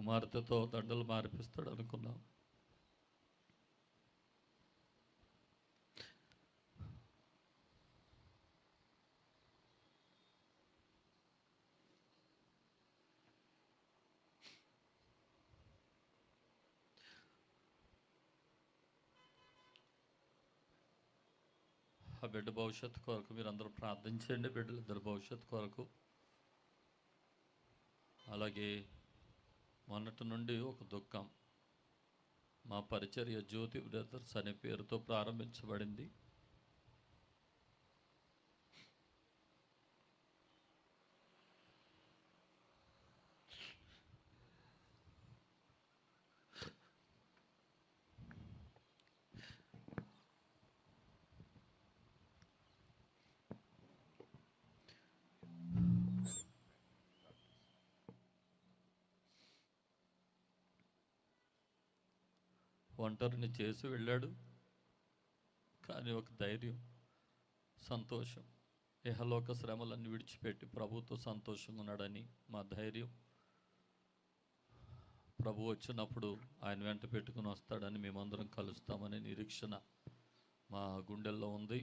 కుమార్తెతో దండలు మార్పిస్తాడు అనుకున్నాం. ఆ బిడ్డ భవిష్యత్తు కొరకు మీరు అందరూ ప్రార్థించండి. బిడ్డలిద్దరు భవిష్యత్తు కొరకు. అలాగే మొన్నటి నుండి ఒక దుఃఖం, మా పరిచర్య జ్యోతి బ్రదర్స్ అనే పేరుతో ప్రారంభించబడింది. ఒంటరిని చేసి వెళ్ళాడు, కానీ ఒక ధైర్యం, సంతోషం, ఇహలోక శ్రమలన్నీ విడిచిపెట్టి ప్రభుతో సంతోషంగా ఉన్నాడని మా ధైర్యం. ప్రభు వచ్చినప్పుడు ఆయన వెంట పెట్టుకుని వస్తాడని మేమందరం కలుస్తామనే నిరీక్షణ మా గుండెల్లో ఉంది.